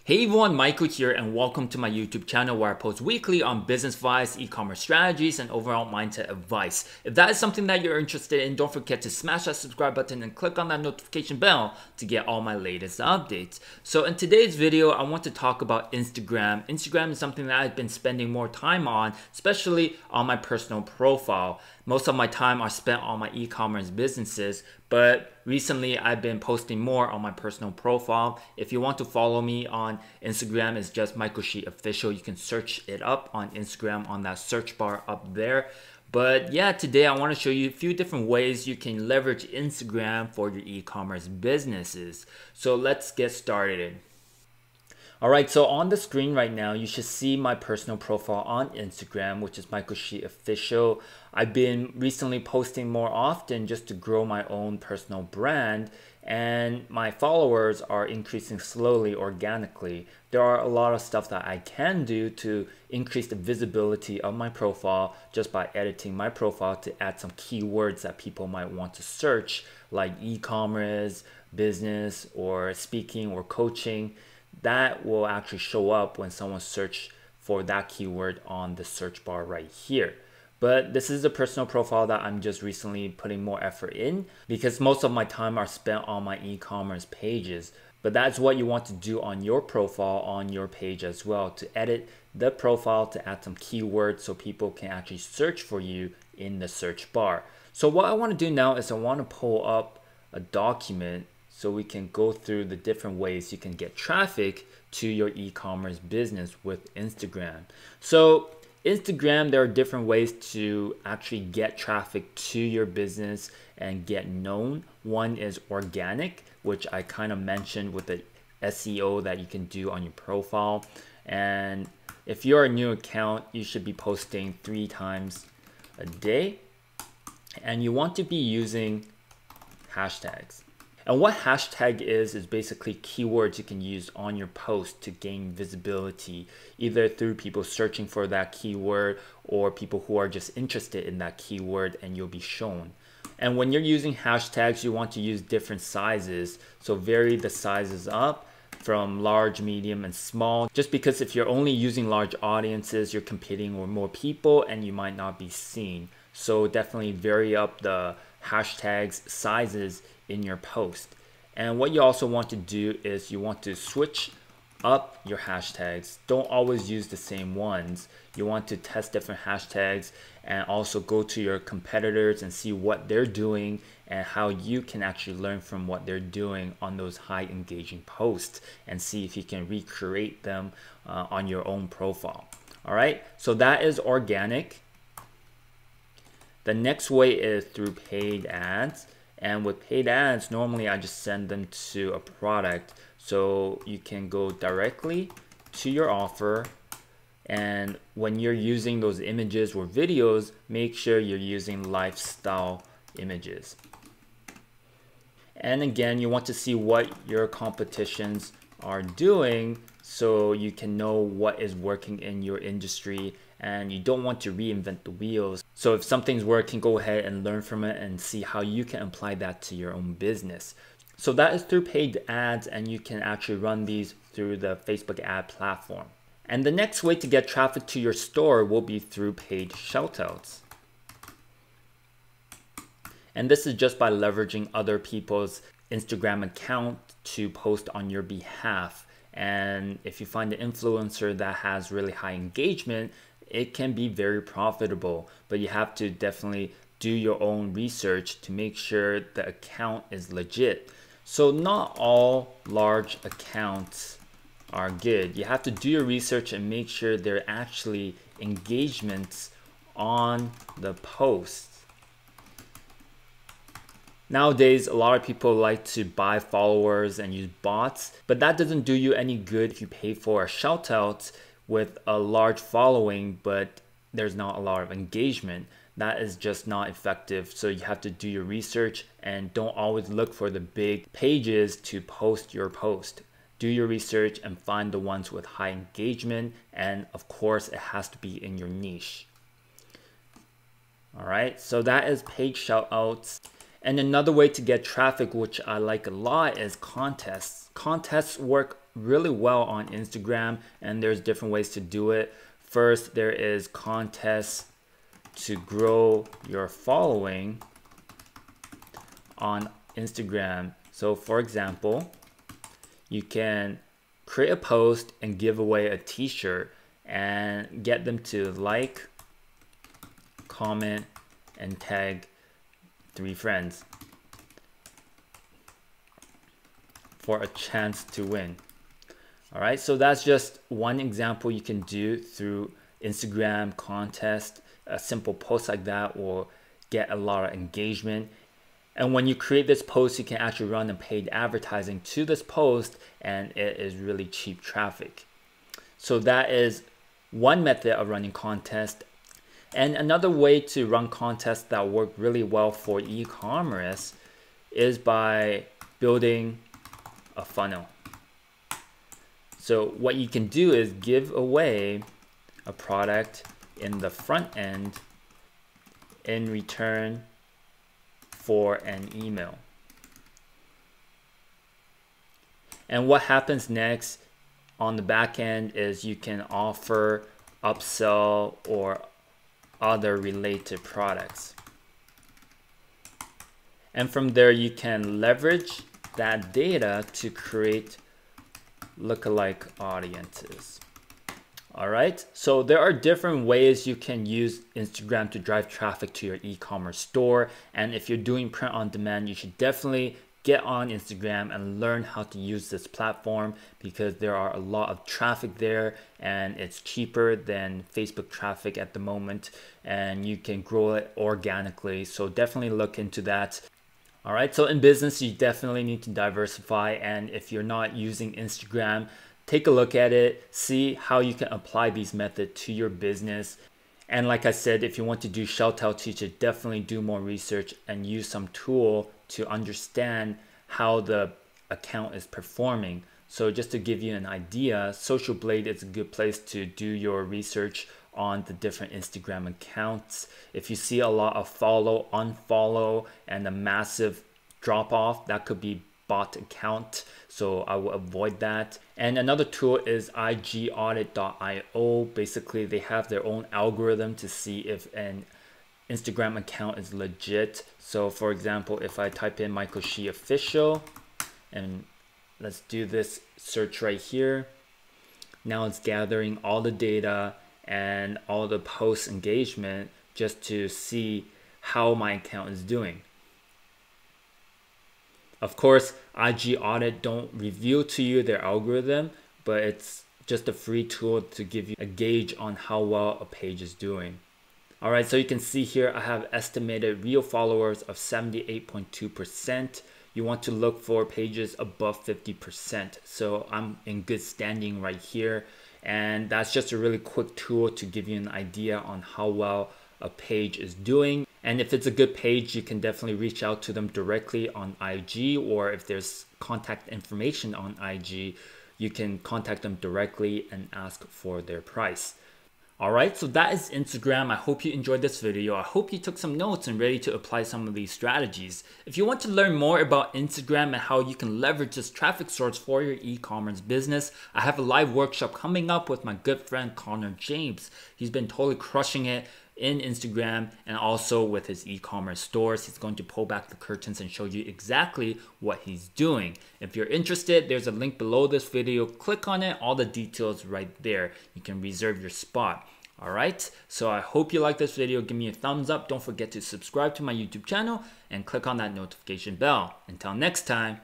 Hey everyone, Michael here and welcome to my YouTube channel where I post weekly on business advice, e-commerce strategies, and overall mindset advice. If that is something that you're interested in, don't forget to smash that subscribe button and click on that notification bell to get all my latest updates. So in today's video, I want to talk about Instagram. Instagram is something that I've been spending more time on, especially on my personal profile. Most of my time are spent on my e-commerce businesses, but recently I've been posting more on my personal profile. If you want to follow me on Instagram, it's just Michael Shih Official. You can search it up on Instagram on that search bar up there. But yeah, today I want to show you a few different ways you can leverage Instagram for your e-commerce businesses. So let's get started. Alright, so on the screen right now, you should see my personal profile on Instagram, which is Michael Shih Official. I've been recently posting more often just to grow my own personal brand, and my followers are increasing slowly, organically. There are a lot of stuff that I can do to increase the visibility of my profile just by editing my profile to add some keywords that people might want to search, like e-commerce, business, or speaking or coaching. That will actually show up when someone search for that keyword on the search bar right here. But this is a personal profile that I'm just recently putting more effort in because most of my time are spent on my e-commerce pages. But that's what you want to do on your profile on your page as well, to edit the profile to add some keywords so people can actually search for you in the search bar. So what I want to do now is I want to pull up a document so we can go through the different ways you can get traffic to your e-commerce business with Instagram. So Instagram, there are different ways to actually get traffic to your business and get known. One is organic, which I kind of mentioned with the SEO that you can do on your profile. And if you're a new account, you should be posting 3 times a day. And you want to be using hashtags. And what hashtag is basically keywords you can use on your post to gain visibility, either through people searching for that keyword or people who are just interested in that keyword, and you'll be shown. And when you're using hashtags, you want to use different sizes. So vary the sizes up from large, medium, and small. Just because if you're only using large audiences, you're competing with more people and you might not be seen. So definitely vary up the hashtags sizes in your post. And what you also want to do is you want to switch up your hashtags. Don't always use the same ones. You want to test different hashtags and also go to your competitors and see what they're doing and how you can actually learn from what they're doing on those high engaging posts and see if you can recreate them on your own profile. All right, so that is organic. The next way is through paid ads. And with paid ads, normally I just send them to a product. So you can go directly to your offer. And when you're using those images or videos, make sure you're using lifestyle images. And again, you want to see what your competitions are doing so you can know what is working in your industry, and you don't want to reinvent the wheels. So if something's working, go ahead and learn from it and see how you can apply that to your own business. So that is through paid ads, and you can actually run these through the Facebook ad platform. And the next way to get traffic to your store will be through paid shoutouts. And this is just by leveraging other people's Instagram account to post on your behalf. And if you find an influencer that has really high engagement, it can be very profitable, but you have to definitely do your own research to make sure the account is legit. So not all large accounts are good. You have to do your research and make sure they're actually engagements on the post. Nowadays, a lot of people like to buy followers and use bots, but that doesn't do you any good if you pay for a shout out with a large following, but there's not a lot of engagement. That is just not effective. So you have to do your research and don't always look for the big pages to post your post. Do your research and find the ones with high engagement. And of course, it has to be in your niche. All right, so that is paid shoutouts. And another way to get traffic, which I like a lot, is contests. Contests work really well on Instagram, and there's different ways to do it. First, there is contests to grow your following on Instagram. So for example, you can create a post and give away a t-shirt and get them to like, comment, and tag 3 friends for a chance to win. All right, so that's just one example you can do through Instagram contest. A simple post like that will get a lot of engagement. And when you create this post, you can actually run a paid advertising to this post, and it is really cheap traffic. So that is one method of running contests. And another way to run contests that work really well for e-commerce is by building a funnel. So what you can do is give away a product in the front end in return for an email. And what happens next on the back end is you can offer, upsell, or other related products. And from there, you can leverage that data to create lookalike audiences. All right, so there are different ways you can use Instagram to drive traffic to your e-commerce store. And if you're doing print on demand, you should definitely get on Instagram and learn how to use this platform, because there are a lot of traffic there and it's cheaper than Facebook traffic at the moment, and you can grow it organically. So definitely look into that. All right, so in business, you definitely need to diversify. And if you're not using Instagram, take a look at it, see how you can apply these methods to your business. And like I said, if you want to do Shoutouts, you should definitely do more research and use some tool to understand how the account is performing. So just to give you an idea, Social Blade is a good place to do your research on the different Instagram accounts. If you see a lot of follow, unfollow, and a massive drop off, that could be bot account, so I will avoid that. And another tool is igaudit.io. Basically, they have their own algorithm to see if an Instagram account is legit. So for example, if I type in Michael Shih official, and let's do this search right here. Now it's gathering all the data and all the post engagement just to see how my account is doing. Of course, IG Audit don't reveal to you their algorithm, but it's just a free tool to give you a gauge on how well a page is doing. All right, so you can see here I have estimated real followers of 78.2%. You want to look for pages above 50%. So I'm in good standing right here. And that's just a really quick tool to give you an idea on how well a page is doing. And if it's a good page, you can definitely reach out to them directly on IG, or if there's contact information on IG, you can contact them directly and ask for their price. All right, so that is Instagram. I hope you enjoyed this video. I hope you took some notes and ready to apply some of these strategies. If you want to learn more about Instagram and how you can leverage this traffic source for your e-commerce business, I have a live workshop coming up with my good friend Connor James. He's been totally crushing it in Instagram and also with his e-commerce stores. He's going to pull back the curtains and show you exactly what he's doing. If you're interested, there's a link below this video. Click on it, all the details right there. You can reserve your spot. All right, so I hope you like this video. Give me a thumbs up. Don't forget to subscribe to my YouTube channel and click on that notification bell. Until next time.